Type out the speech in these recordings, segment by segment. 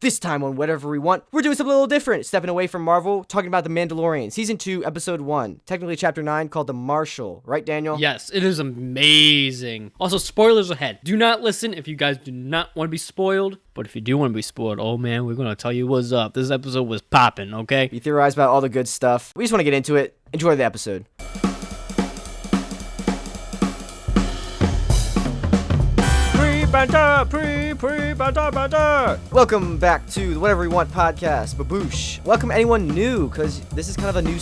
This time on Whatever We Want, we're doing something a little different. Stepping away from Marvel, talking about The Mandalorian, Season 2, Episode 1, technically Chapter 9, called The Marshal. Right, Daniel? Yes, it is amazing. Also, spoilers ahead. Do not listen if you guys do not want to be spoiled. But if you do want to be spoiled, oh man, we're going to tell you what's up. This episode was popping, okay? We theorize about all the good stuff. We just want to get into it. Enjoy the episode. PreBanter. Welcome back to the Whatever We Want podcast. Baboosh. Welcome anyone new, because this is kind of a new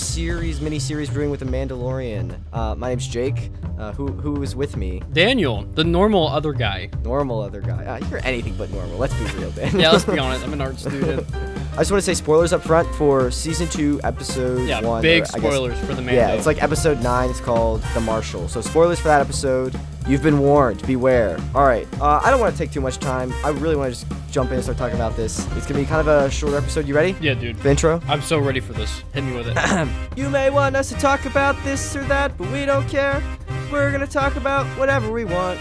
mini-series we're doing with The Mandalorian. My name's Jake. Who is with me? Daniel, the normal other guy. Normal other guy. You're anything but normal. Let's be real, Dan. Yeah, let's be honest. I'm an art student. I just want to say spoilers up front for Season 2, Episode 1. Yeah, big spoilers for the Mando. Yeah, it's like Episode 9. It's called The Marshal. So spoilers for that episode. You've been warned. Beware. All right. I don't want to take too much time. I really want to just jump in and start talking about this. It's going to be kind of a shorter episode. You ready? Yeah, dude. The intro? I'm so ready for this. Hit me with it. You may want us to talk about this or that, but we don't care. We're going to talk about whatever we want.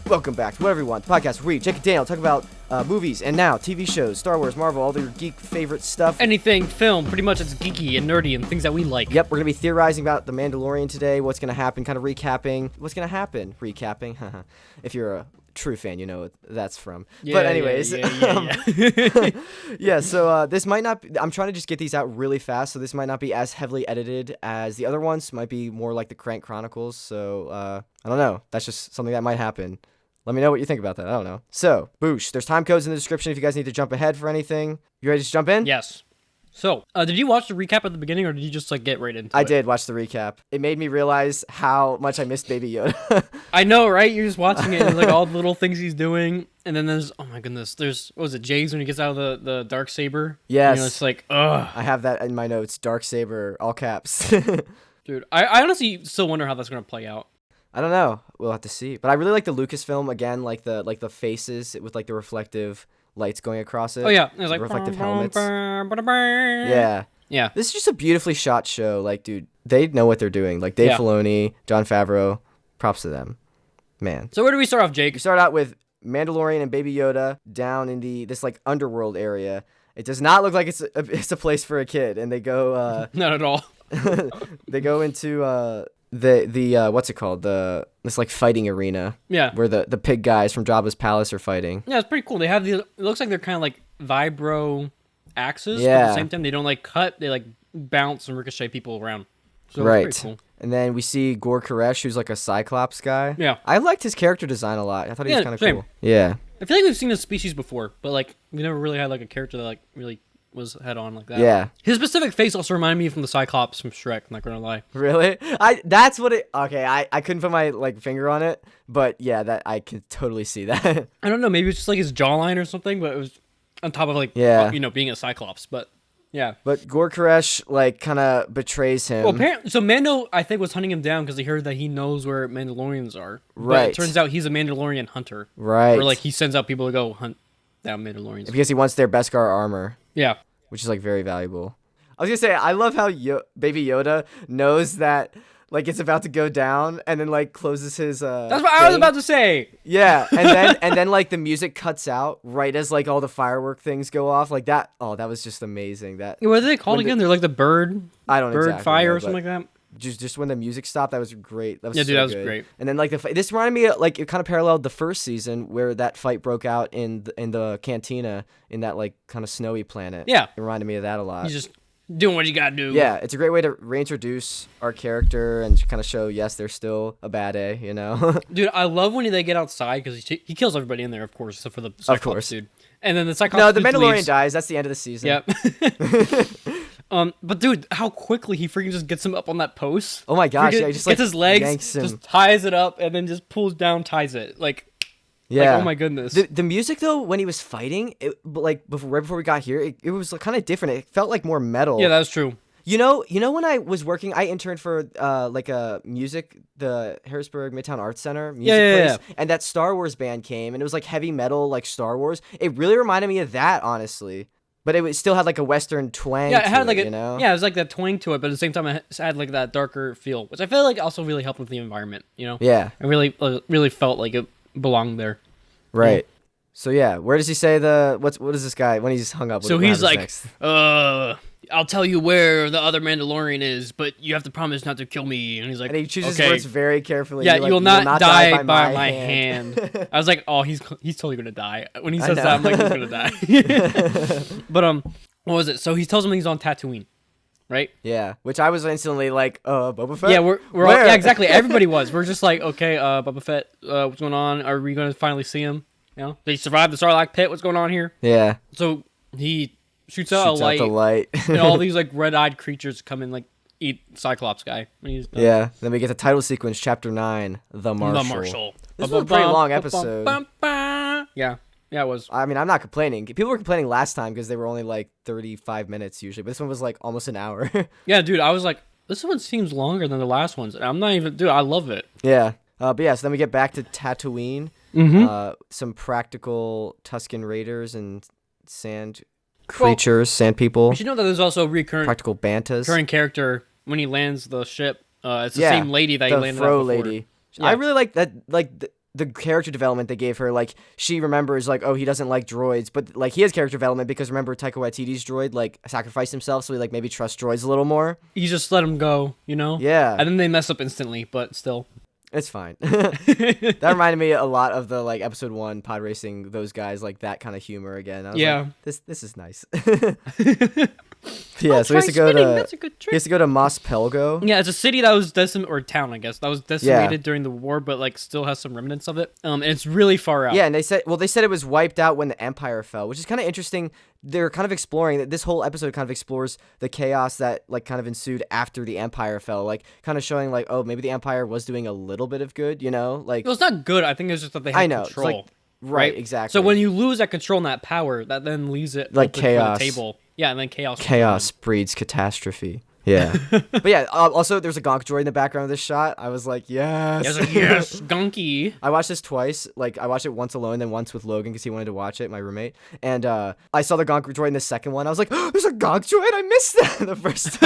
Welcome back to Whatever We Want, the podcast where we, Jake and Daniel, talk about movies and now TV shows, Star Wars, Marvel, all their geek favorite stuff. Anything film, pretty much it's geeky and nerdy and things that we like. Yep, we're going to be theorizing about The Mandalorian today, what's going to happen, kind of recapping. What's going to happen? Recapping? If you're a true fan, you know what that's from. Yeah, but anyways. Yeah. Yeah, so this might not be, I'm trying to just get these out really fast, so this might not be as heavily edited as the other ones. Might be more like the Crank Chronicles, so I don't know. That's just something that might happen. Let me know what you think about that. I don't know. So, boosh. There's time codes in the description if you guys need to jump ahead for anything. You ready to just jump in? Yes. So, did you watch the recap at the beginning, or did you just, get right into it? I did watch the recap. It made me realize how much I missed Baby Yoda. I know, right? You're just watching it, and all the little things he's doing, and then there's, oh my goodness, there's, what was it, Jays when he gets out of the Darksaber? Yes. It's like, ugh. I have that in my notes. Darksaber, all caps. Dude, I honestly still wonder how that's going to play out. I don't know. We'll have to see. But I really like the Lucasfilm again, like the faces with the reflective lights going across it. Oh yeah, it was like reflective helmets. Yeah. Yeah. This is just a beautifully shot show. Like, dude, they know what they're doing. Like Dave Filoni, Jon Favreau, props to them. Man. So where do we start off, Jake? We start out with Mandalorian and Baby Yoda down in this underworld area. It does not look like it's a place for a kid, and they go Not at all. they go into the what's it called, this fighting arena, where the pig guys from Jabba's palace are fighting. Yeah, it's pretty cool. They have it looks like they're kind of like vibro axes, but Yeah. at the same time they don't cut, they bounce and ricochet people around, so Right. it's pretty cool. And then we see Gor Koresh, who's a Cyclops guy. Yeah, I liked his character design a lot. I thought he was kind of same. cool. Yeah, I feel like we've seen this species before, but we never really had a character that really was head on like that. Yeah. His specific face also reminded me from the Cyclops from Shrek, I'm not gonna lie. Really? That's what it. Okay, I couldn't put my finger on it, but yeah, that I can totally see that. I don't know, maybe it's just his jawline or something, but it was on top of being a Cyclops, but yeah. But Gor Koresh kind of betrays him. Well, apparently, so Mando, I think, was hunting him down because he heard that he knows where Mandalorians are. Right. But it turns out he's a Mandalorian hunter. Right. Or he sends out people to go hunt down Mandalorians. Because he wants their Beskar armor. Yeah. Which is very valuable. I was gonna say, I love how Baby Yoda knows that it's about to go down, and then closes his That's what I was about to say. Yeah, and then the music cuts out right as all the firework things go off that. Oh, that was just amazing. That What are they called again? They're the bird. I don't bird exactly fire know, or something like that. Just when the music stopped, that was great. That was yeah, dude, so that was good. great. And then this reminded me of, it kind of paralleled the first season where that fight broke out in the cantina in that kind of snowy planet. Yeah, it reminded me of that a lot. You just doing what you gotta do. Yeah, it's a great way to reintroduce our character and kind of show, yes, they're still a bad A, you know? Dude, I love when they get outside because he kills everybody in there, of course, except for the Cyclops dude. And then the Cyclops No, the Mandalorian leaves. dies. That's the end of the season. Yep. But dude, how quickly he freaking just gets him up on that post. Oh my gosh, yeah, he just gets his legs, him. just ties it up, and then just pulls down, ties it. Yeah. Oh my goodness. The music though, when he was fighting, right before we got here, it was kind of different. It felt more metal. Yeah, that's true. You know when I was working, I interned for a music, the Harrisburg Midtown Arts Center music place, and that Star Wars band came, and it was heavy metal, Star Wars. It really reminded me of that, honestly. But it still had a Western twang. Yeah, it had to it, you know? Yeah, it was that twang to it, but at the same time, it had that darker feel, which I feel also really helped with the environment. You know? Yeah. I really felt like it belonged there. Right. So yeah, where does he say what is this guy when he's hung up? So what he's happens like, next? I'll tell you where the other Mandalorian is, but you have to promise not to kill me. And he's like, And he chooses okay. words very carefully. Yeah, You're like, you will not die by my hand. hand. I was like, oh, he's totally gonna die. When he says that, I'm like, he's gonna die. But what was it? So he tells him he's on Tatooine, right? Yeah, which I was instantly like, Boba Fett? Yeah, we're all, yeah, exactly. Everybody was. We're just like, okay, Boba Fett, what's going on? Are we gonna finally see him? You know, they survived the Sarlacc pit. What's going on here? Yeah. So he shoots out the light. and all these like red-eyed creatures come and like eat Cyclops guy. When he's done. Yeah. Then we get the title sequence, Chapter 9, The Marshal. The Marshal. This was a pretty long episode. Yeah, it was. I mean, I'm not complaining. People were complaining last time because they were only like 35 minutes usually, but this one was like almost an hour. Yeah, dude, I was like, this one seems longer than the last ones. I'm not even, dude, I love it. Yeah. But yeah, so then we get back to Tatooine. Mm-hmm. Some practical Tusken Raiders and sand creatures, sand people. You should know that there's also a practical bantas. recurring character when he lands the ship. It's the Yeah, same lady that he the landed Fro on before. lady. Yeah. I really like that, like the character development they gave her. Like she remembers, like, oh, he doesn't like droids, but like he has character development because remember Taika Waititi's droid like sacrificed himself, so he like maybe trusts droids a little more. You just let him go, you know? Yeah, And then they mess up instantly, but still. it's fine. That reminded me a lot of the like episode 1 pod racing. Those guys like that kind of humor again. I was Yeah. like, this is nice. Yeah, so he has to go to That's a good trick. he has to go to Mos Pelgo. Yeah, it's a city that was decimated, or town, I guess, that was decimated during the war, but like still has some remnants of it. And it's really far out. Yeah, and they said it was wiped out when the Empire fell, which is kind of interesting. They're kind of exploring that this whole episode kind of explores the chaos that like kind of ensued after the Empire fell, like kind of showing like, oh, maybe the Empire was doing a little bit of good, you know, like Well, it's not good. I think it's just that they have I know, it's control. like, right, exactly. So when you lose that control and that power, that then leaves it Like open chaos. for the table. Yeah, and then chaos. Chaos breeds catastrophe. Yeah. But yeah, also there's a gonk droid in the background of this shot. I was like, yes. Yes, yes, gunky. I watched this twice. Like I watched it once alone, then once with Logan because he wanted to watch it, my roommate. And I saw the gonk droid in the second one. I was like, oh, there's a gonk droid. I missed that the first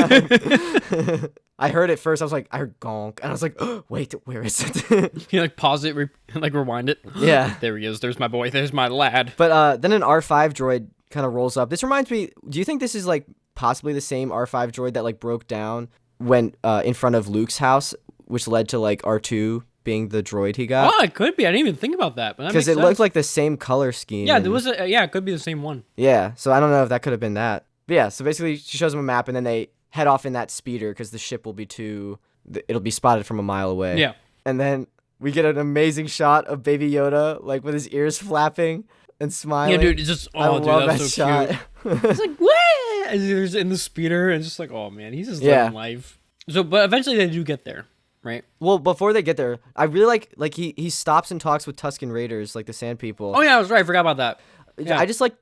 time. I heard it first. I was like, I heard gonk, and I was like, oh, wait, where is it? You like pause it, like rewind it. Yeah. There he is. There's my boy. There's my lad. But then an R5 droid kind of rolls up. This reminds me. Do you think this is like possibly the same R5 droid that like broke down when in front of Luke's house, which led to like R2 being the droid he got? Oh, it could be. I didn't even think about that. Because it looked like the same color scheme. Yeah, there was a. Yeah, it could be the same one. Yeah, so I don't know if that could have been that. But yeah, so basically she shows him a map and then they head off in that speeder because the ship will be it'll be spotted from a mile away. Yeah. And then we get an amazing shot of Baby Yoda like with his ears flapping and smiling. Yeah, dude, it's just I dude, love that that was so shot. cute. It's like what? And he's in the speeder and just like, oh man, he's just living life. So, but eventually they do get there, right? Well, before they get there, I really like he stops and talks with Tusken Raiders, like the Sand People. Oh yeah, I was right. I forgot about that. Yeah. I just like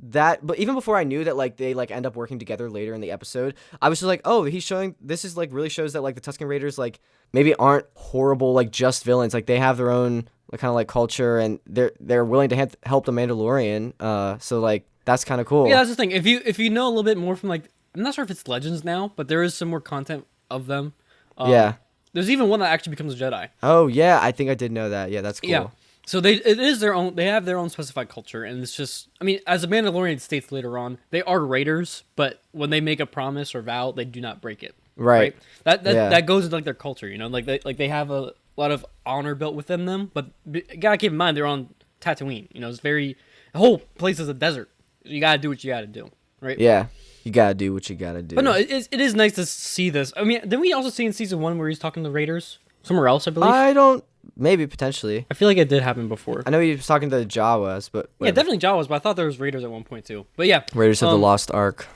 that, but even before I knew that, like they like end up working together later in the episode, I was just like, oh, he's showing this is like really shows that like the Tusken Raiders like maybe aren't horrible like just villains, like they have their own like, kind of like culture and they're willing to help the Mandalorian. So like that's kind of cool. Yeah, that's the thing. If you know a little bit more from like, I'm not sure if it's Legends now, but there is some more content of them. Yeah. There's even one that actually becomes a Jedi. Oh yeah, I think I did know that. Yeah, that's cool. Yeah. So it is their own. They have their own specified culture, and it's just. I mean, as the Mandalorian states later on, they are raiders, but when they make a promise or vow, they do not break it. Right. That goes into like their culture, you know, like they have a lot of honor built within them, but you gotta keep in mind they're on Tatooine. You know, it's the whole place is a desert. You gotta do what you gotta do, right? Yeah. You gotta do what you gotta do. But no, it is nice to see this. I mean, didn't we also see in season 1 where he's talking to raiders somewhere else? I believe. Maybe potentially. I feel like it did happen before. I know he was talking to the Jawas, but Yeah, definitely Jawas, but I thought there was raiders at one point too. But yeah, Raiders of the Lost Ark.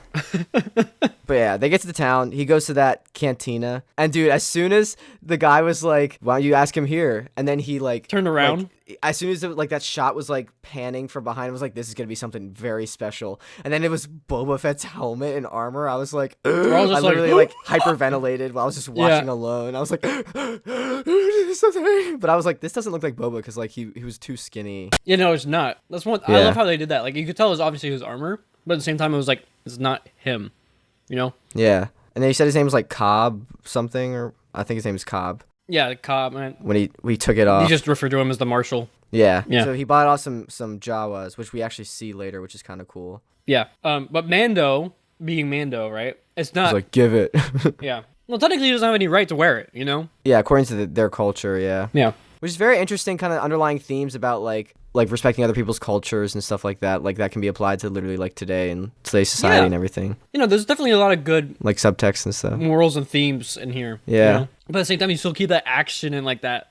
But yeah, they get to the town. He goes to that cantina, and dude, as soon as the guy was like, "Why don't you ask him here?" and then he like turned around. like, as soon as like that shot was like panning from behind, I was like, "This is gonna be something very special." And then it was Boba Fett's helmet and armor. I was like, I was just I literally like hyperventilated while I was just watching alone. I was like, but I was like, this doesn't look like Boba because like he was too skinny. Yeah, no, it's not. That's one. I Yeah. love how they did that. Like you could tell it was obviously his armor, but at the same time it was like it's not him. You know? Yeah. And then he said his name was like Cobb something, or I think his name is Cobb. Yeah, the Cobb, man. When we took it off. He just referred to him as the Marshal. Yeah. Yeah. So he bought off some Jawas, which we actually see later, which is kind of cool. Yeah. But Mando, being Mando, right? It's He's not. like, give it. Yeah. Well, technically, he doesn't have any right to wear it. You know. Yeah, according to their culture, yeah. Yeah. Which is very interesting, kind of underlying themes about like respecting other people's cultures and stuff like that. Like that can be applied to literally like today and today's society and everything. You know, there's definitely a lot of good Like subtext and stuff. morals and themes in here. Yeah. You know? But at the same time, you still keep that action and like that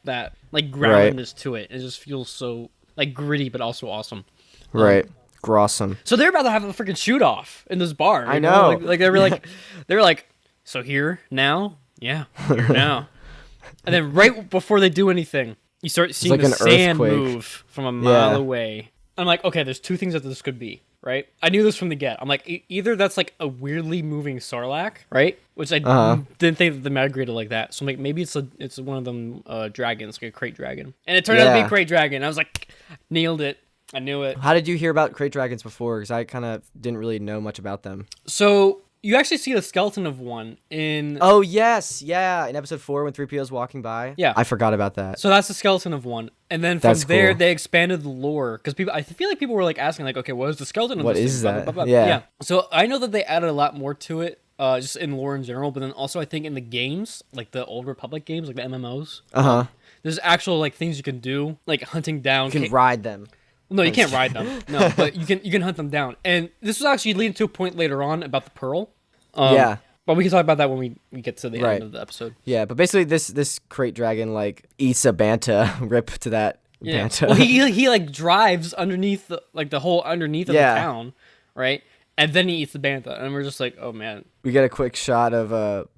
like groundedness to it. It just feels so like gritty, but also awesome. Right. Grossum. So they're about to have a freaking shoot off in this bar. I know. Like they were like, so here now, yeah, here now, and then right before they do anything, you start seeing like the an sand earthquake. move from a mile Yeah. away. I'm like, okay, there's two things that this could be, right? I knew this from the get. I'm like, either that's like a weirdly moving sarlacc, right? Which I didn't think that they migrated like that. So I'm like, maybe it's one of them dragons, like a crate dragon, and it turned out to be a crate dragon. I was like, nailed it. I knew it. How did you hear about crate dragons before? Because I kind of didn't really know much about them. So you actually see the skeleton of one in. Oh, yes. Yeah. In episode 4 when 3PO's walking by. Yeah. I forgot about that. So that's the skeleton of one. And then from That's there, cool. they expanded the lore. Because I feel like people were like asking, like, okay, what is the skeleton of What this is thing? that? Blah, blah, blah, blah. Yeah. So I know that they added a lot more to it, just in lore in general. But then also, I think in the games, like the Old Republic games, like the MMOs, there's actual like things you can do, like hunting down. You can ride them. No, you can't ride them. No, but you can hunt them down. And this was actually leading to a point later on about the pearl. Yeah. But we can talk about that when we get to the Right. end of the episode. Yeah, but basically this crate dragon like eats a banta. Rip to that Yeah. banta. Well, he like drives underneath the whole underneath of the town, right? And then he eats the bantha, and we're just like, oh man. We get a quick shot of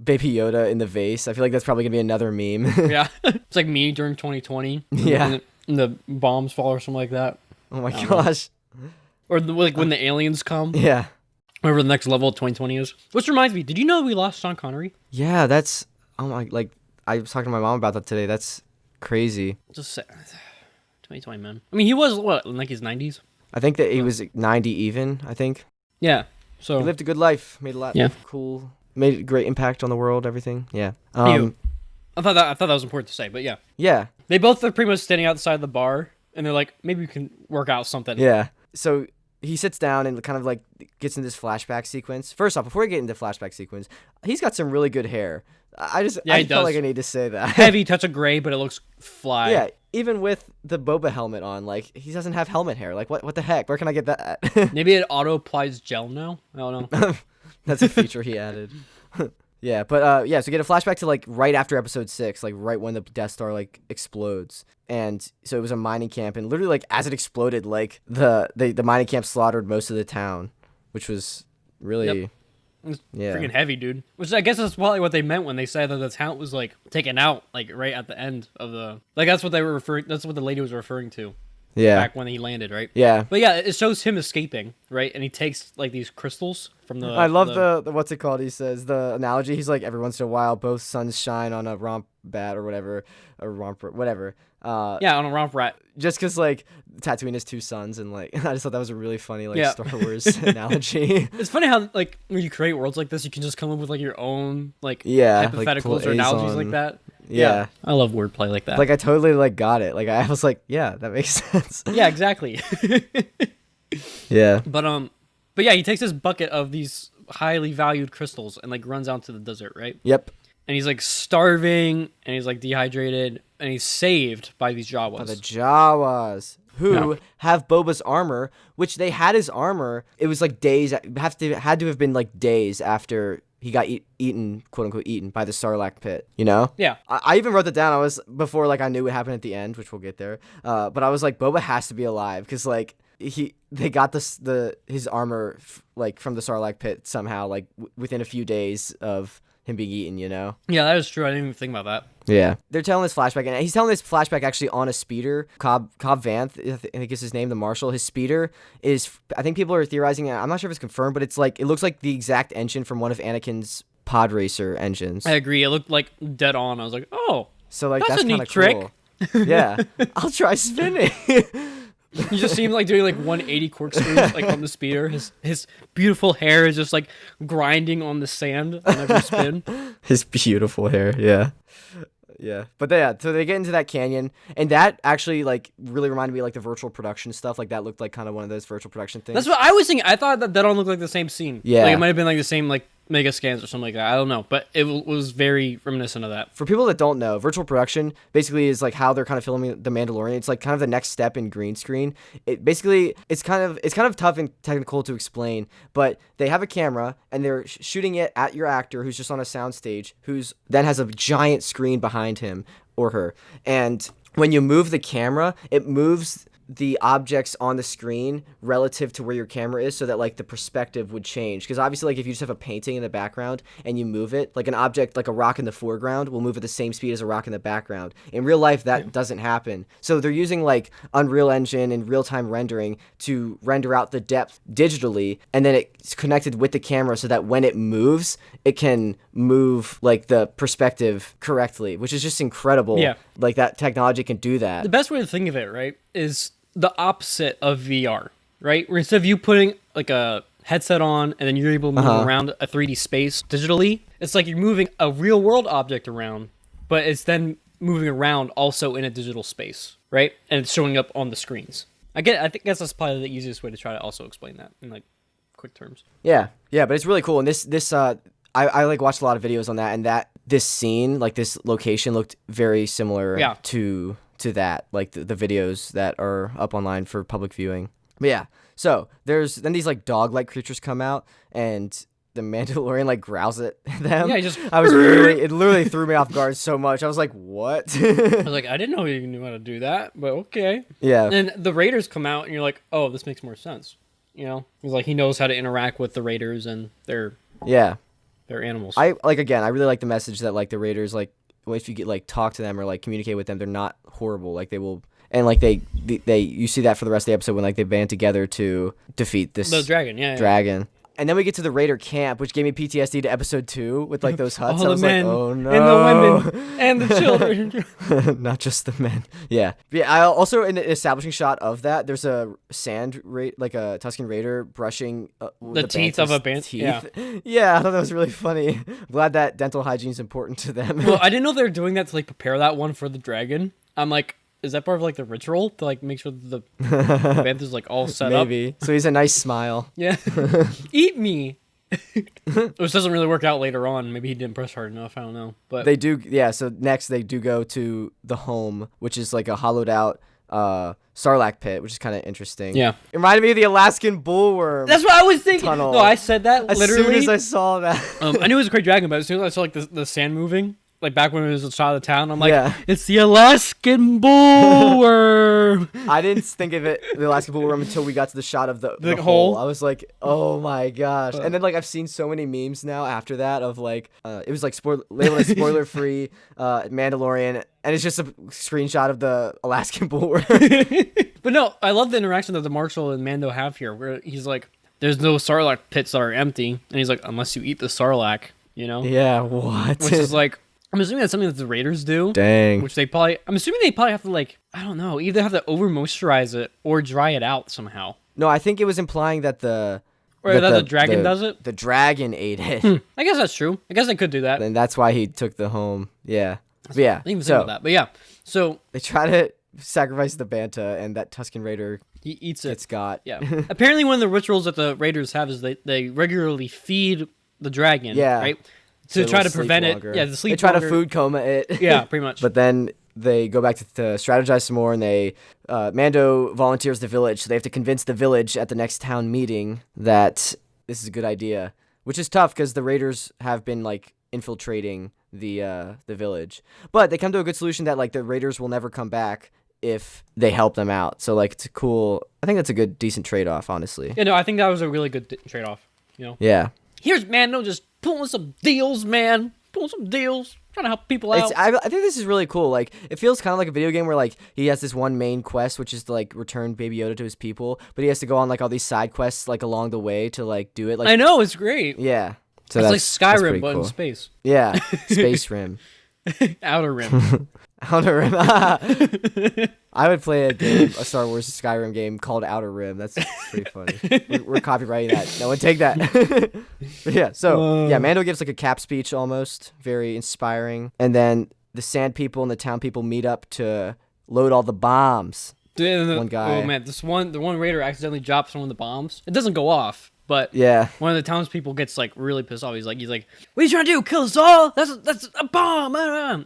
Baby Yoda in the vase. I feel like that's probably gonna be another meme. Yeah, it's like me during 2020. Yeah. And the bombs fall or something like that. Oh my gosh. Or like when the aliens come. Yeah. Whatever the next level of 2020 is. Which reminds me, did you know we lost Sean Connery? Yeah, that's like I was talking to my mom about that today. That's crazy. Just say, 2020, man. I mean, he was what, in like his 90s? I think that he was 90 even, I think. Yeah. So He lived a good life, made a lot of cool, made a great impact on the world, everything. Yeah. I thought that was important to say, but yeah. Yeah. They both are pretty much standing outside the bar, and they're like, maybe we can work out something. Yeah. So he sits down and kind of like gets into this flashback sequence. First off, before we get into flashback sequence, he's got some really good hair. I felt like I need to say that. Heavy touch of gray, but it looks fly. Yeah, even with the Boba helmet on, like he doesn't have helmet hair. Like what the heck? Where can I get that? Maybe it auto applies gel now. I don't know. That's a feature he added. Yeah, but so get a flashback to like right after episode 6, like right when the Death Star like explodes. And so it was a mining camp, and literally like as it exploded, like the mining camp slaughtered most of the town, which was really It's freaking heavy, dude. Which I guess is probably what they meant when they said that the town was like taken out, like right at the end of the like that's what they were referring. That's what the lady was referring to. Yeah. Back when he landed, right? Yeah. But yeah, it shows him escaping, right? And he takes like these crystals from the. I love the what's it called? He says the analogy. He's like, every once in a while, both suns shine on a romp bat or whatever, a romper, whatever. Yeah, on a romp rat. Just because like Tatooine has 2 suns, and like I just thought that was a really funny like Yeah. Star Wars analogy. It's funny how like when you create worlds like this, you can just come up with like your own like Yeah, like, hypotheticals or analogies liaison. like that. Yeah. I love wordplay like that. Like I totally like got it. Like I was like, yeah, that makes sense. yeah, exactly. Yeah. But yeah, he takes this bucket of these highly valued crystals and like runs out to the desert, right? Yep. And he's like starving and he's like dehydrated and he's saved by these Jawas. By the Jawas, who have Boba's armor, which they had his armor. It was like days. Had to have been like days after he got eaten, quote unquote, eaten by the Sarlacc pit. You know? Yeah. I even wrote that down. I was before like I knew what happened at the end, which we'll get there. But I was like, Boba has to be alive because like they got his armor like from the Sarlacc pit somehow like within a few days of him being eaten, you know? Yeah, that is true. I didn't even think about that. Yeah. They're telling this flashback, and he's telling this flashback actually on a speeder. Cobb Vanth, I think is his name, the Marshal. His speeder is, I think people are theorizing, I'm not sure if it's confirmed, but it's like, it looks like the exact engine from one of Anakin's pod racer engines. I agree. It looked like dead on. I was like, oh, So like that's a kind neat of trick. Cool. Yeah. I'll try spinning. you just see him like doing like 180 corkscrews like on the speeder. His beautiful hair is just like grinding on the sand on every spin. His beautiful hair, yeah. Yeah, but so they get into that canyon, and that actually like really reminded me of, like the virtual production stuff. Like that looked like kind of one of those virtual production things. That's what I was thinking. I thought that all looked like the same scene. Yeah. Like it might have been like the same like mega scans or something like that. I don't know, but it was very reminiscent of that. For people that don't know, virtual production basically is like how they're kind of filming The Mandalorian. It's like kind of the next step in green screen. It basically it's kind of tough and technical to explain, but they have a camera and they're shooting it at your actor who's just on a sound stage, who's then has a giant screen behind him or her. And when you move the camera, it moves the objects on the screen relative to where your camera is, so that like the perspective would change. Because obviously, like if you just have a painting in the background and you move it, like an object like a rock in the foreground will move at the same speed as a rock in the background. In real life, that doesn't happen. So they're using like Unreal Engine and real-time rendering to render out the depth digitally, and then it's connected with the camera so that when it moves, it can move like the perspective correctly, which is just incredible. Yeah. Like that technology can do that. The best way to think of it, right, is the opposite of VR, right? Where instead of you putting like a headset on and then you're able to move around a 3D space digitally, it's like you're moving a real world object around, but it's then moving around also in a digital space, right? And it's showing up on the screens. I think that's probably the easiest way to try to also explain that in like quick terms. Yeah, but it's really cool. And this I like watched a lot of videos on that, and this scene, like this location, looked very similar to that, like the videos that are up online for public viewing. But yeah, so there's then these like dog-like creatures come out, and the Mandalorian like growls at them. Yeah, it literally threw me off guard so much. I was like, what? I was like, I didn't know you knew how to do that, but okay. Yeah. And the Raiders come out, and you're like, oh, this makes more sense. You know, he's like, he knows how to interact with the Raiders and their animals. I really like the message that like the Raiders, like if you get like talk to them or like communicate with them, they're not horrible. Like they will, and like they you see that for the rest of the episode when like they band together to defeat the dragon. Dragon. And then we get to the Raider camp, which gave me PTSD to episode 2 with like those huts. All I was the men like, oh no, and the women and the children. Not just the men. Yeah. I also, in the establishing shot of that, there's a like a Tusken Raider brushing the teeth of a bantha. Yeah, I thought that was really funny. I'm glad that dental hygiene is important to them. Well, I didn't know they were doing that to like prepare that one for the dragon. I'm like, is that part of like the ritual to like make sure that the bantha's like all set up? Maybe. So he's a nice smile. Yeah. Eat me. Which doesn't really work out later on. Maybe he didn't press hard enough. I don't know. But they do. Yeah. So next they do go to the home, which is like a hollowed out Sarlacc pit, which is kind of interesting. Yeah. It reminded me of the Alaskan bullworm. That's what I was thinking. Tunnel. No, I said that literally. As soon as I saw that. I knew it was a great dragon, but as soon as I saw like the sand moving, like back when it was a shot of the town, I'm like, it's the Alaskan bullworm. I didn't think of it, the Alaskan bullworm, until we got to the shot of the hole. I was like, oh my gosh. And then like I've seen so many memes now after that of like, it was like labeled as spoiler free Mandalorian, and it's just a screenshot of the Alaskan bullworm. But no, I love the interaction that the Marshal and Mando have here, where he's like, there's no Sarlacc pits that are empty, and he's like, unless you eat the Sarlacc, you know? Yeah, what? Which is like, I'm assuming that's something that the Raiders do. Dang. Which I'm assuming they probably have to like, I don't know, either have to over moisturize it or dry it out somehow. No, I think it was implying that the dragon does it? The dragon ate it. I guess that's true. I guess they could do that. And that's why he took the home. Yeah. But yeah. I didn't even think about that. But yeah. So they try to sacrifice the bantha, and that Tusken Raider he eats it. Gets got. Yeah. Apparently one of the rituals that the Raiders have is they regularly feed the dragon. Yeah. Right? To try to prevent longer. it. Yeah, to sleep They try longer. to food coma it. Yeah, pretty much. But then they go back to strategize some more, and Mando volunteers the village, so they have to convince the village at the next town meeting that this is a good idea, which is tough because the Raiders have been like infiltrating the village. But they come to a good solution that like the Raiders will never come back if they help them out. So like it's cool. I think that's a good, decent trade-off, honestly. Yeah, no, I think that was a really good trade-off. You know. Yeah. Here's Mando just pulling some deals, man. Pulling some deals. Trying to help people out. I think this is really cool. Like, it feels kind of like a video game where, like, he has this one main quest, which is to, like, return Baby Yoda to his people, but he has to go on, like, all these side quests, like, along the way to, like, do it. Like, I know, it's great. Yeah. So it's like Skyrim, but cool. in space. Yeah. Space Rim. Outer Rim. Outer Rim. I would play a Star Wars Skyrim game called Outer Rim. That's pretty funny. We're copyrighting that. No one take that. Yeah. So yeah, Mando gives like a cap speech almost, very inspiring, and then the sand people and the town people meet up to load all the bombs. Dude, one guy. Oh man, the one raider accidentally drops one of the bombs. It doesn't go off, but Yeah. one of the townspeople gets like really pissed off. He's like, "What are you trying to do? Kill us all? That's a bomb!"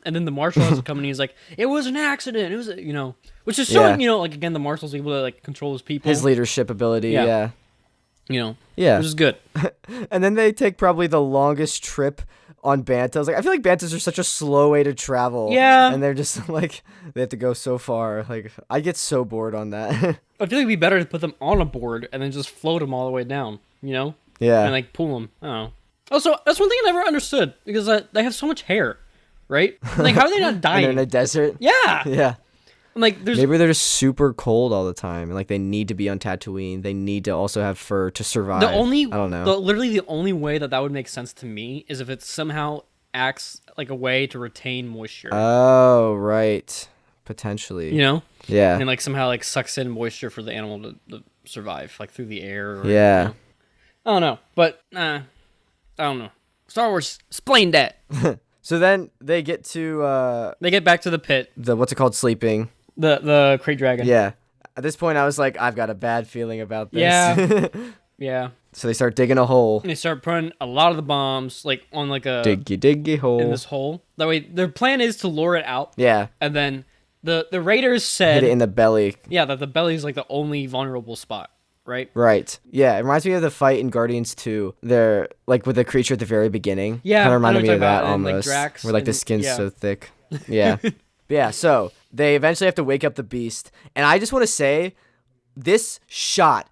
And then the marshal has to come and he's like, "It was an accident. It was, which is showing, like again, the marshal's able to like control his people, His leadership ability. Yeah. Yeah, Yeah. which is good. And then they take probably the longest trip on Banta. I was like, I feel like Bantas are such a slow way to travel. Yeah. And they're just like, they have to go so far. Like, I get so bored on that. I feel like it'd be better to put them on a board and then just float them all the way down, Yeah. And like pull them. I don't know. Also, that's one thing I never understood because they have so much hair, right? Like, how are they not dying? And they're in a desert. Yeah. Yeah. I'm like, Maybe they're just super cold all the time, and like they need to be on Tatooine. They need to also have fur to survive. I don't know. Literally, the only way that would make sense to me is if it somehow acts like a way to retain moisture. Oh, right. Potentially. Yeah. And like somehow like sucks in moisture for the animal to survive, like through the air. Or, Yeah. I don't know, but I don't know. Star Wars explained that. So then they get to They get back to the pit, the what's it called, sleeping. the crate dragon. Yeah. At this point, I was like, I've got a bad feeling about this. Yeah. Yeah. So they start digging a hole. And they start putting a lot of the bombs like on like a Diggy hole. in this hole. That way, their plan is to lure it out. Yeah. And then the raiders said, Hit it in the belly. yeah, that the belly is like the only vulnerable spot, right? Right. Yeah, it reminds me of the fight in Guardians 2. They're like with the creature at the very beginning. Yeah, Kind I of know reminded what me you're of talking that about, and, like, almost. Drax where like the and- skin's yeah. so thick. Yeah. But yeah, so they eventually have to wake up the beast. And I just want to say, this shot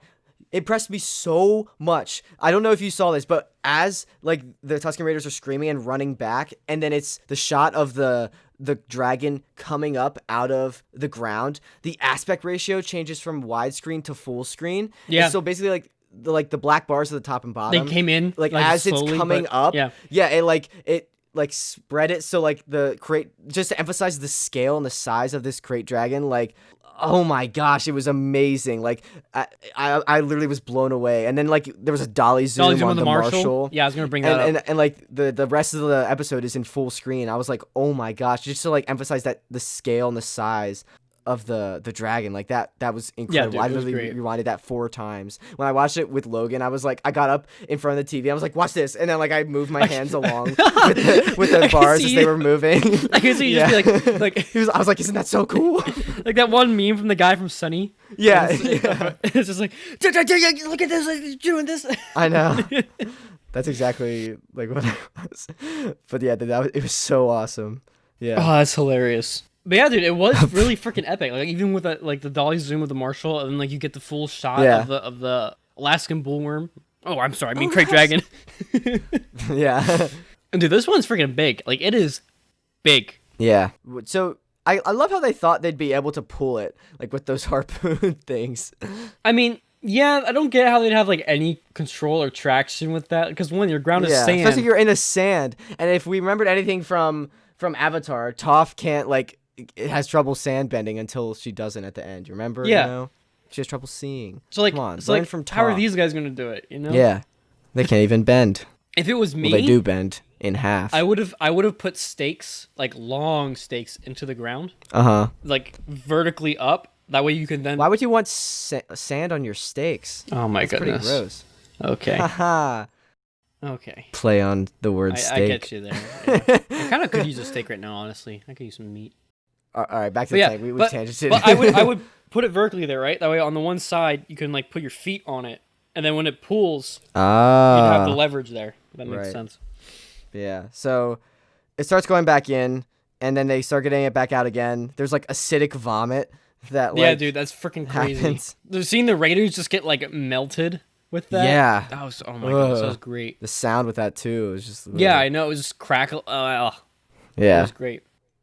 impressed me so much. I don't know if you saw this, but as like the Tusken Raiders are screaming and running back, and then it's the shot of the dragon coming up out of the ground, the aspect ratio changes from widescreen to full screen. Yeah. And so basically like the black bars at the top and bottom. They came in like as slowly, it's coming but- up. Yeah. Yeah, it spread it so like the crate, just to emphasize the scale and the size of this crate dragon, like, oh my gosh, it was amazing. Like I literally was blown away. And then like there was a dolly zoom on the Marshal. Yeah, I was gonna bring that up. And like the rest of the episode is in full screen. I was like, oh my gosh, just to like emphasize that the scale and the size of the dragon, like that was incredible. dude, I it was literally great. rewinded that 4 times. When I watched it with Logan, I was like, I got up in front of the TV, I was like, watch this, and then like I moved my hands along with the bars as they were moving. I can see you just be like I was like, isn't that so cool? like that one meme from the guy from Sunny. Yeah, It's just like, look at this, like, he's doing this. I know. That's exactly like what I was. But yeah, it was so awesome. Yeah. Oh, that's hilarious. But yeah, dude, it was really freaking epic. Like even with like the dolly zoom with the Marshal, and then like you get the full shot of the Alaskan bullworm. Oh, I'm sorry, I mean crate dragon. Yeah. And dude, this one's freaking big. Like it is big. Yeah. So I love how they thought they'd be able to pull it, like with those harpoon things. I mean, yeah, I don't get how they'd have like any control or traction with that, because one, your ground is sand. Especially you're in the sand, and if we remembered anything from Avatar, Toph can't like. It has trouble sand bending until she doesn't at the end. You remember? Yeah. You know? She has trouble seeing. So like, come on, so learn like, from Toph. how are these guys gonna do it? You know? Yeah, they can't even bend. If it was me, Well, they do bend in half. I would have put stakes, like long stakes, into the ground, like vertically up. That way you can then. Why would you want sand on your steaks? Oh my That's goodness. pretty gross. Okay. Haha. Okay. Play on the word I steak. get you there. Yeah. I kind of could use a steak right now, honestly. I could use some meat. All right, back to But the yeah, tank. We tangented. but I would put it vertically there, right? That way on the one side you can like put your feet on it, and then when it pulls, you have the leverage there. That makes right. sense. Yeah. So it starts going back in, and then they start getting it back out again. There's like acidic vomit that like Yeah, dude, that's freaking crazy. happens. Seeing the Raiders just get like melted with that. Yeah. That was oh my gosh, that was great. The sound with that too is just Yeah, I know. It was just crackle. It yeah. was great.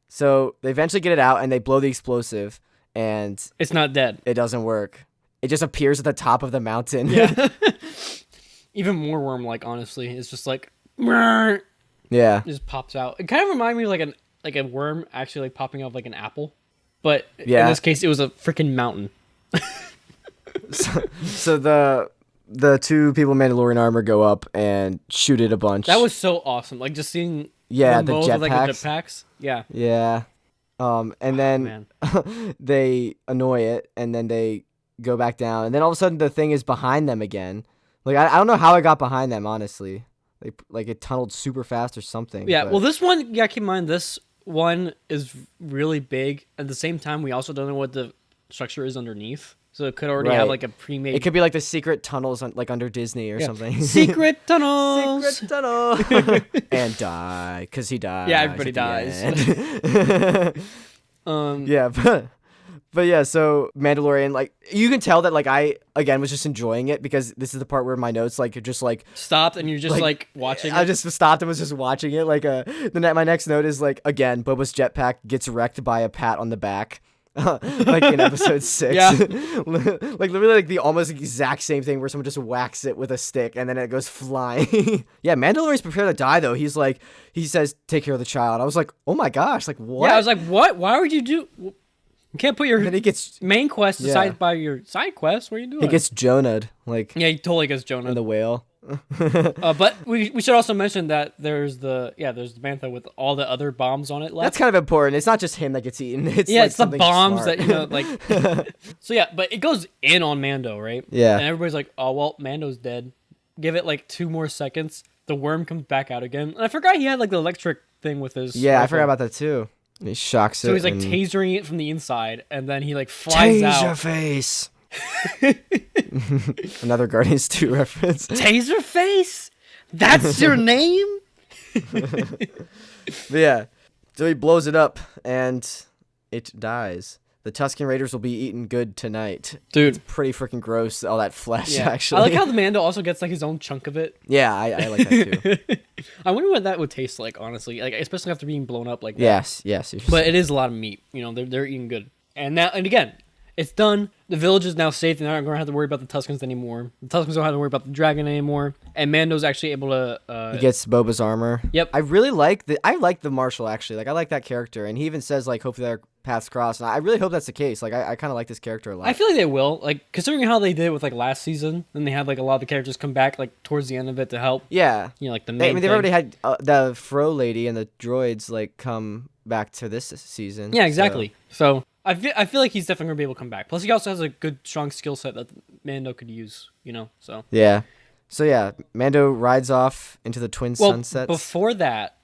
So they eventually get it out and they blow the explosive, and It's not dead. it doesn't work. It just appears at the top of the mountain. Yeah. Even more worm-like, honestly. It's just like, it Yeah. just pops out. It kind of reminded me of like a worm actually like popping out of like an apple, but Yeah. in this case, it was a freaking mountain. So the 2 people in Mandalorian armor go up and shoot it a bunch. That was so awesome. Like just seeing Yeah, the both with, like, the jetpacks. jetpacks. Yeah. Yeah. And then Man. they annoy it, and then they go back down, and then all of a sudden the thing is behind them again. Like I don't know how it got behind them, honestly. Like it tunneled super fast or something. Yeah. but- Well, this one, yeah, keep in mind this one is really big. At the same time, we also don't know what the structure is underneath, so it could already have Right. like a pre-made. it could be like the secret tunnels like under Disney or Yeah. something. Secret tunnels. Secret tunnel. And die, because he dies. Yeah, everybody at the end. Um, Yeah, but yeah, so Mandalorian, like, you can tell that, like, I, again, was just enjoying it, because this is the part where my notes, like, are just, like, stopped and you're just like watching. I it. just stopped and was just watching it. Like, my next note is, like, again, Boba's jetpack gets wrecked by a pat on the back. Like in episode 6. Yeah. Like literally like the almost exact same thing where someone just whacks it with a stick and then it goes flying. Yeah, Mandalorian's prepared to die though. He says, take care of the child. I was like, oh my gosh, like what? Yeah, I was like, what? Why would you do? You can't put your And then he gets main quest aside by your side quest. What are you doing? he gets Jonah'd, like yeah, he totally gets Jonah. in the whale. But we should also mention that there's the bantha with all the other bombs on it left. That's kind of important. It's not just him that gets eaten. It's yeah, like it's the something bombs smart. that like. So yeah, but it goes in on Mando, right? Yeah. And everybody's like, oh well, Mando's dead. Give it like 2 more seconds. The worm comes back out again. And I forgot he had like the electric thing with his. Yeah, I rifle. forgot about that too. He shocks it. So he's like and... tasering it from the inside, and then he like flies Taser out. face. Another Guardians 2 reference. Taser face. That's your name. But yeah, so he blows it up and it dies. The Tusken Raiders will be eaten good tonight. Dude. Pretty freaking gross, all that flesh, Yeah. actually. I like how the Mando also gets like his own chunk of it. Yeah, I like that too. I wonder what that would taste like, honestly. Like especially after being blown up like that. Yes. But it is a lot of meat. You know, they're eating good. And again, it's done. The village is now safe. They're not going to have to worry about the Tuskens anymore. The Tuskens don't have to worry about the dragon anymore. And Mando's actually able to. He gets Boba's armor. Yep. I really like the Marshal, actually. Like, I like that character. And he even says, like, hopefully their paths cross. And I really hope that's the case. Like, I kind of like this character a lot. I feel like they will. Like, considering how they did with like last season, and they had like a lot of the characters come back like towards the end of it to help. Yeah. You know, like the I main. mean, they've already had the Fro lady and the droids, like, come back to this season. Yeah, exactly. So I feel like he's definitely gonna be able to come back. Plus, he also has a good, strong skill set that Mando could use. You know, so Yeah. So yeah, Mando rides off into the twin sunsets. Before that,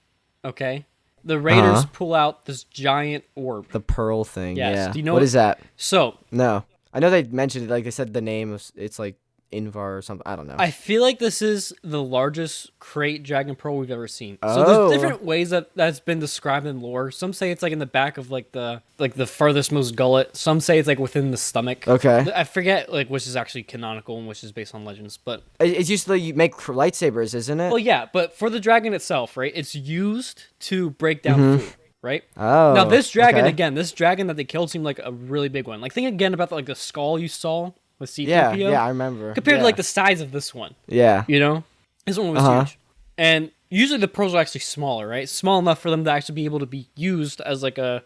okay, the Raiders Uh-huh. pull out this giant orb. The pearl thing. Yes. Yeah. Do you know what is that? So No. I know they mentioned it. Like they said, the name of it's like Invar or something. I don't know. I feel like this is the largest crate dragon pearl we've ever seen. So Oh. there's different ways that's been described in lore. Some say it's like in the back of like the furthest most gullet. Some say it's like within the stomach. Okay. I forget like which is actually canonical and which is based on legends. But It's used to you make lightsabers, isn't it? well, yeah. But for the dragon itself, right? It's used to break down food, right? Oh. Now this dragon okay. again, this dragon that they killed seemed like a really big one. Like think again about like the skull you saw with C-3PO. Yeah, I remember. Compared yeah. to like the size of this one. Yeah. You know, this one was Uh-huh. huge, and usually the pearls are actually smaller, right? Small enough for them to actually be able to be used as like a,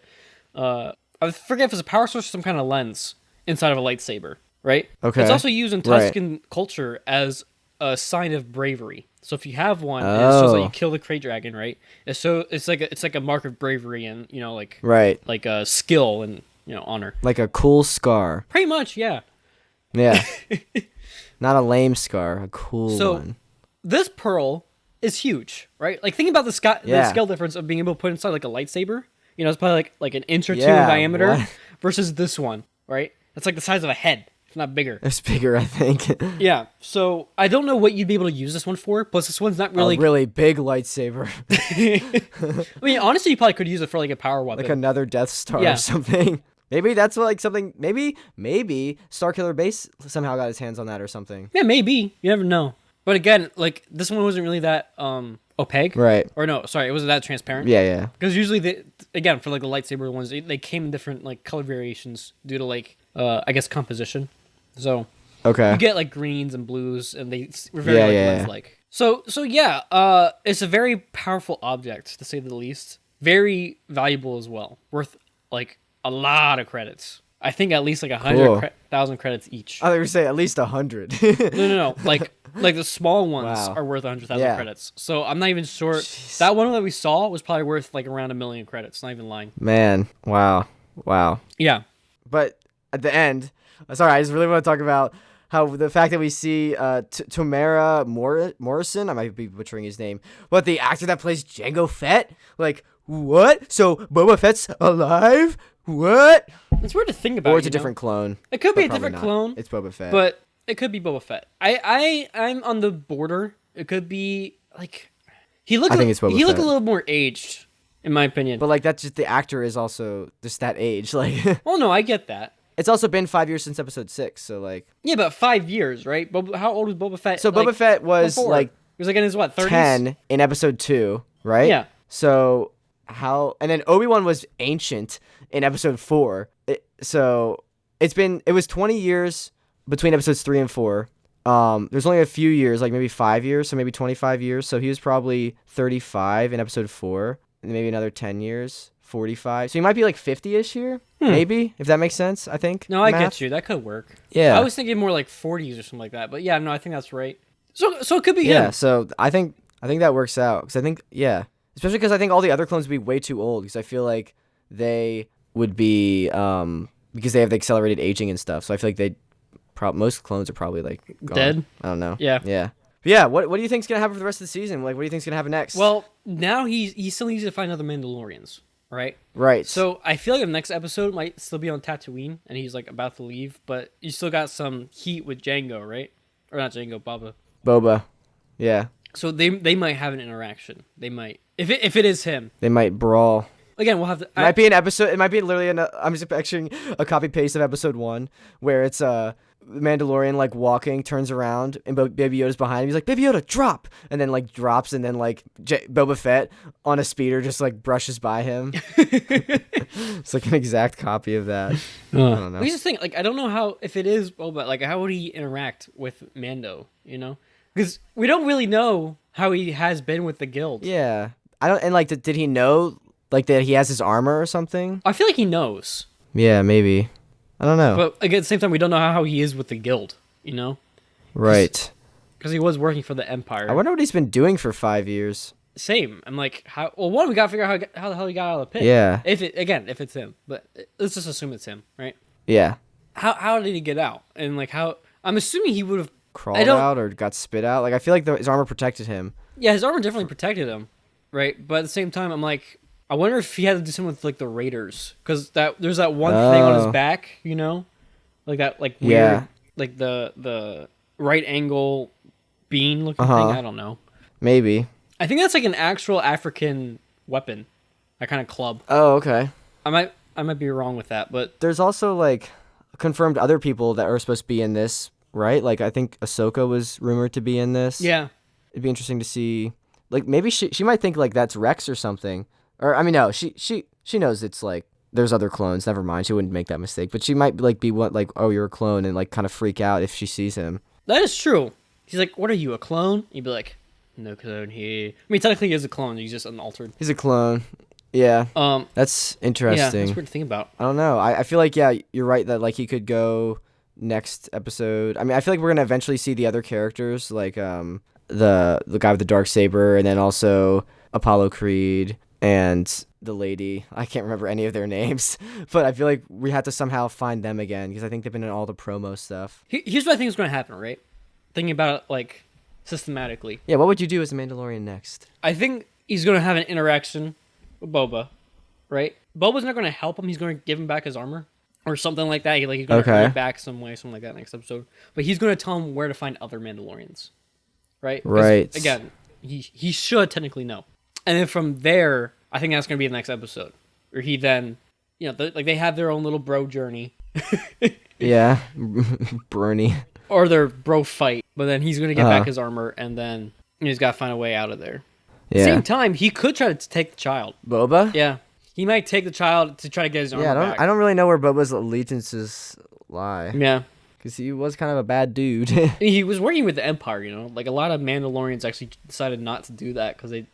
I forget if it's a power source or some kind of lens inside of a lightsaber, right? Okay. It's also used in Right. Tusken culture as a sign of bravery. So if you have one, and it shows that you kill the crate dragon, right? It's like a mark of bravery and you know like Right. skill and you know honor. Like a cool scar. Pretty much, yeah. Yeah. Not a lame scar, a cool So- one. This pearl is huge, right? Like think about the Yeah. scale difference of being able to put inside like a lightsaber. You know, it's probably like an inch or two in Yeah, diameter what? versus this one, right? It's like the size of a head, if not bigger. It's bigger, I think. Yeah. So I don't know what you'd be able to use this one for. Plus, this one's not A really. really big lightsaber. I mean, honestly, you probably could use it for like a power weapon. Like another Death Star Yeah. or something. Maybe that's what, like something. Maybe Starkiller Base somehow got his hands on that or something. Yeah, maybe. You never know. But again, like this one wasn't really that opaque. Right. Or no, sorry, it wasn't that transparent. Yeah. Because usually, again, for like the lightsaber ones, they came in different like color variations due to like I guess composition. So Okay. you get like greens and blues, and they were very Yeah, like yeah, lens-like. So yeah, it's a very powerful object to say the least. Very valuable as well. Worth like a lot of credits. I think at least like 100,000 credits each. I thought you were saying at least 100. No. Like Like the small ones Wow. are worth 100,000 Yeah. credits. So I'm not even sure. Jeez. That one that we saw was probably worth like around 1,000,000 credits. Not even lying. Man, wow. Yeah. But at the end, sorry, I just really want to talk about how the fact that we see Tamara Morrison, I might be butchering his name, but the actor that plays Jango Fett, like, what? So Boba Fett's alive? What? It's weird to think about. Or it's a different clone. It could be but a different probably not. clone. It's Boba Fett. But it could be Boba Fett. I'm on the border. It could be like he looked. I think it's Boba He looked a Fett. little more aged, in my opinion. But like that's just the actor is also just that age. Like Well, no, I get that. it's also been 5 years since episode 6, so like Yeah, but 5 years, right? How old was Boba Fett? so Boba Fett was before? like He was like in his what 30s? 10 in episode 2, right? Yeah. So how and then Obi-Wan was ancient in episode 4. So it was 20 years between episodes 3 and 4. There's only a few years, like maybe 5 years, so maybe 25 years. So he was probably 35 in episode 4, and maybe another 10 years, 45. So he might be like 50-ish here, maybe, if that makes sense, I think. No, I Math. get you. That could work. Yeah. I was thinking more like 40s or something like that. But yeah, no, I think that's right. So it could be Yeah, him. so I think that works out because I think especially because I think all the other clones would be way too old because I feel like they would be because they have the accelerated aging and stuff. So I feel like most clones are probably like gone. Dead? I don't know. Yeah. Yeah. But yeah. What do you think's gonna happen for the rest of the season? Like, what do you think's gonna happen next? Well, now he still needs to find other Mandalorians, right? right. So I feel like the next episode might still be on Tatooine, and he's like about to leave, but you still got some heat with Django, right? Or not Django, Baba. Boba. Yeah. So they might have an interaction. They might if it is him. They might brawl. Again, we'll have to. It might be an episode. It might be literally I'm just picturing a copy paste of episode 1 where it's Mandalorian like walking, turns around, and Baby Yoda's behind him. He's like, "Baby Yoda, drop!" And then like drops, and then like Boba Fett on a speeder just like brushes by him. It's like an exact copy of that. I don't know. We just think like I don't know how if it is Boba, like how would he interact with Mando? You know, because we don't really know how he has been with the guild. Yeah, I don't. And like, did he know like that he has his armor or something? I feel like he knows, Yeah, maybe. I don't know. but again, at the same time, we don't know how he is with the guild. You know, Right. because he was working for the Empire. I wonder what he's been doing for 5 years. Same. I'm like, how? Well, one, we gotta figure out how the hell he got out of the pit. Yeah. If it's him, but let's just assume it's him, right? Yeah. How did he get out? And like how? I'm assuming he would have. Crawled out or got spit out. Like I feel like his armor protected him. Yeah, his armor definitely protected him, right? But at the same time, I'm like, I wonder if he had to do something with like the Raiders, because there's that one thing on his back, you know, like that like weird, Yeah. like the right angle bean looking Uh-huh. thing. I don't know. Maybe. I think that's like an actual African weapon, that kind of club. Oh, okay. I might be wrong with that, but There's also like confirmed other people that are supposed to be in this, right? Like I think Ahsoka was rumored to be in this. yeah. It'd be interesting to see. Like maybe she might think like that's Rex or something. Or I mean no, she knows it's like there's other clones. Never mind, she wouldn't make that mistake. But she might like be like oh you're a clone and like kind of freak out if she sees him. That is true. He's like, "What are you, a clone?" You'd be like, "No clone here." I mean, technically, he is a clone. He's just unaltered. He's a clone. Yeah. That's Yeah, interesting. that's weird to think about. I don't know. I feel like, yeah, you're right that, like, he could go next episode. I mean, I feel like we're going to eventually see the other characters, like the guy with the Darksaber, and then also Apollo Creed and the lady. I can't remember any of their names, but I feel like we have to somehow find them again because I think they've been in all the promo stuff. Here's what I think is going to happen, right? Thinking about it, like, systematically. Yeah, what would you do as a Mandalorian next? I think he's going to have an interaction with Boba, right? Boba's not going to help him. He's going to give him back his armor or something like that. Like, he's going to earn it back some way, something like that next episode. But he's going to tell him where to find other Mandalorians, right? 'Cause, Right. again, he should technically know. And then from there, I think that's going to be the next episode. Where he then, you know, like they have their own little bro journey. Yeah, Brony. Or their bro fight. But then he's going to get back his armor and then he's got to find a way out of there. Yeah. Same time, he could try to take the child. Boba? Yeah. He might take the child to try to get his armor back. I don't really know where Boba's allegiances lie. Yeah. Because he was kind of a bad dude. He was working with the Empire, you know? Like, a lot of Mandalorians actually decided not to do that because they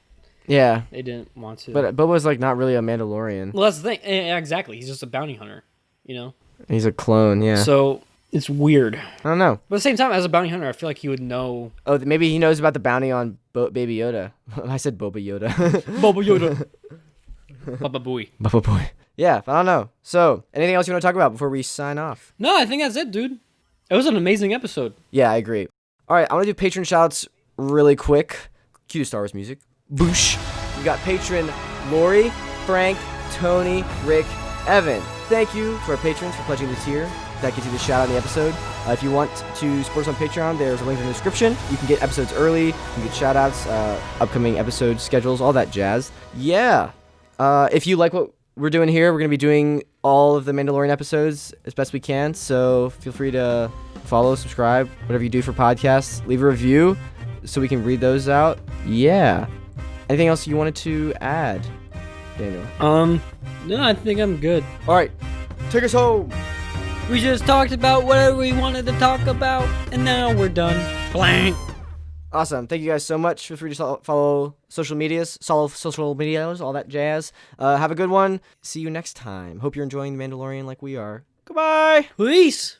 didn't want to. But Boba's like not really a Mandalorian. Well, that's the thing. Yeah, exactly. He's just a bounty hunter, you know? He's a clone, yeah. So, It's weird. I don't know. But at the same time, as a bounty hunter, I feel like he would know. Oh, maybe he knows about the bounty on Baby Yoda. I said Boba Yoda. Boba Yoda. Baba Booey. Baba boy. Yeah, I don't know. So, anything else you want to talk about before we sign off? No, I think that's it, dude. It was an amazing episode. Yeah, I agree. All right, I want to do patron shoutouts really quick. Cue Star Wars music. Boosh. We got patron Lori, Frank, Tony, Rick, Evan. Thank you to our patrons for pledging this tier. That gets you the shout out in the episode. If you want to support us on Patreon, there's a link in the description. You can get episodes early, you can get shout outs, upcoming episode schedules, all that jazz. Yeah. If you like what we're doing here, we're going to be doing all of the Mandalorian episodes as best we can. So feel free to follow, subscribe, whatever you do for podcasts. Leave a review so we can read those out. Yeah. Anything else you wanted to add, Daniel? No, I think I'm good. All right. Take us home. We just talked about whatever we wanted to talk about, and now we're done. Blank. Awesome. Thank you guys so much. Feel free to follow social medias, all that jazz. Have a good one. See you next time. Hope you're enjoying The Mandalorian like we are. Goodbye. Peace.